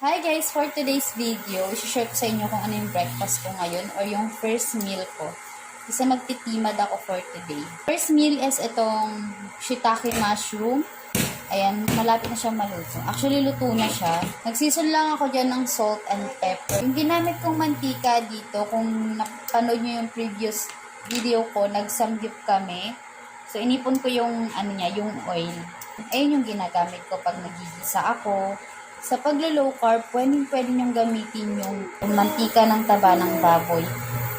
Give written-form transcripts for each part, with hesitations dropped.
Hi guys! For today's video, i-share ko sa inyo kung ano yung breakfast ko ngayon or yung first meal ko. Kasi magtitimad ako for today. First meal is itong shiitake mushroom. Ayan, malapit na siyang maluto. Actually, luto na siya. Nagseason lang ako dyan ng salt and pepper. Yung ginamit kong mantika dito, kung napanood nyo yung previous video ko, nagsamgyup kami. So, inipon ko yung, yung oil. Ayun yung ginagamit ko pag nagigisa ako. Sa paglo-low carb, pwede nyong gamitin yung mantika ng taba ng baboy.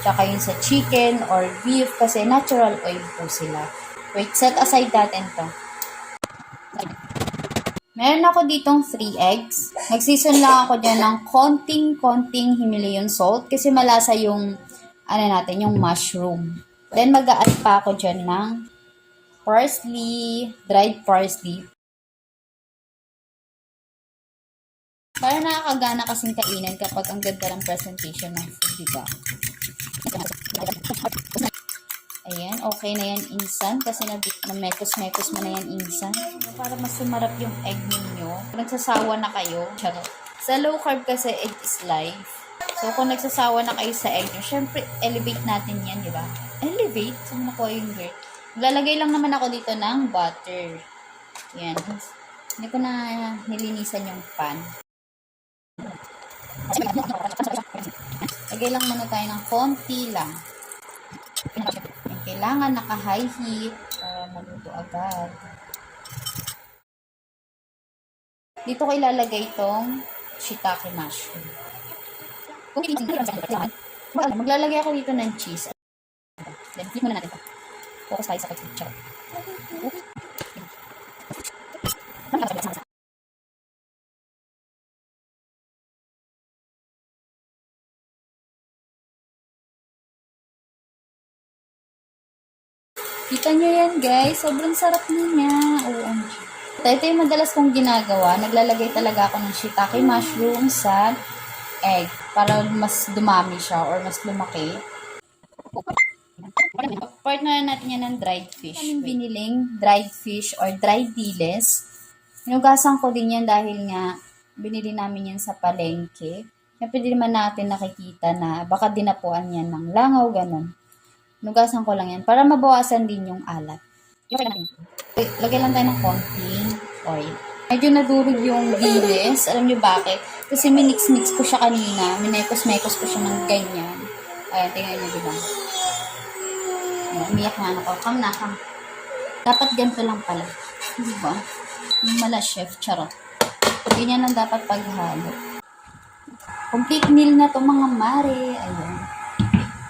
Tsaka yung sa chicken or beef kasi natural oil po sila. Wait, set aside natin to. Meron ako ditong 3 eggs. Nagseason lang ako dyan ng konting Himalayan salt kasi malasa yung, yung mushroom. Then mag-a-add pa ako dyan ng parsley, dried parsley. Para nakakagana kasing kainin kapag ang ganda ng presentation ng food, diba? Ayan, okay na yan insan kasi na-mekos-mekos mo na yan insan. Para mas sumarap yung egg ninyo. Kung nagsasawa na kayo, charot. Sa low carb kasi egg is life. So kung nagsasawa na kayo sa egg nyo, syempre elevate natin yan, diba? Elevate? Saan nakuha yung word? Lalagay lang naman ako dito ng butter. Yan. Hindi ko na nilinisan yung pan. Lagay lang muna tayo ng konti lang. Kailangan naka-high heat para maluto agad. Dito ko ilalagay itong shiitake mushroom. Maglalagay ako dito ng cheese. Then, flip muna natin ito. Focus tayo sa ketchup. Kita nyo yan guys, sobrang sarap niya. OMG. Ito yung madalas kong ginagawa. Naglalagay talaga ako ng shiitake mushroom sa egg para mas dumami siya or mas lumaki. Partner natin yan ng dried fish. Kaming biniling dried fish or dried diles. Hinugasan ko din yan dahil nga binili namin yan sa palengke. Kaya pwede naman natin nakikita na baka dinapuan yan ng langaw, ganun. Nugasan ko lang yan para mabawasan din yung alat. Lagay lang tayo ng konting oil. Medyo nadurog yung diles. Alam nyo bakit? Kasi minix-mix ko siya kanina. Minekos-mekos ko siya ng ganyan. Ayan, tingnan nyo diba? Umiyak nga ako. Come na. Dapat ganito lang pala. Diba? Yung mala chef, charot. Ganyan lang dapat paghalo. Complete meal na to mga mare. Ayan.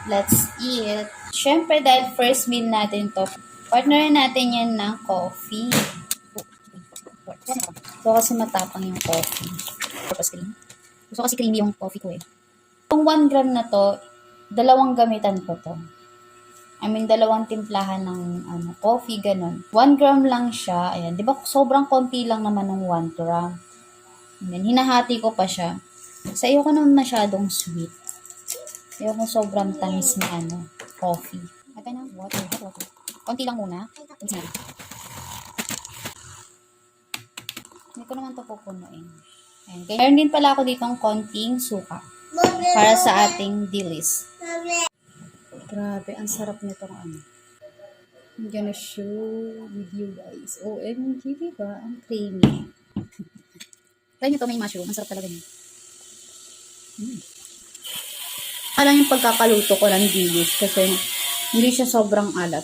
Let's eat. Siyempre, dahil first meal natin to, partnerin natin yan ng coffee. So, kasi matapang yung coffee. Purpose cream. Gusto kasi creamy yung coffee ko eh. Itong 1 gram na to, 2 gamitan ko to. 2 timplahan ng coffee, ganun. 1 gram lang siya. Ayan, di ba sobrang konti lang naman ng 1 gram. And then, hinahati ko pa siya. Sa iyo ko naman masyadong sweet. Ayaw ko sobrang tamis na coffee. Lagay na water. Konti lang muna. Hindi ko naman ito pupunuin. Ayan. Meron din pala ako ditong konting suka. Para sa ating dilis. Grabe, ang sarap nitong I'm gonna show with you guys. OMG, diba? Ang creamy. Try nyo ito, may mushroom. Ang sarap talaga niya. Alam yung pagkakaluto ko ng dilis kasi hindi siya sobrang alat.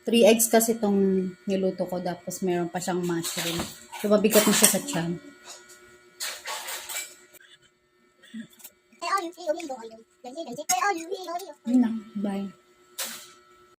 Three eggs kasi itong niluto ko tapos meron pa siyang mushroom. So, mabigat na siya sa tiyan. Yun lang. Bye.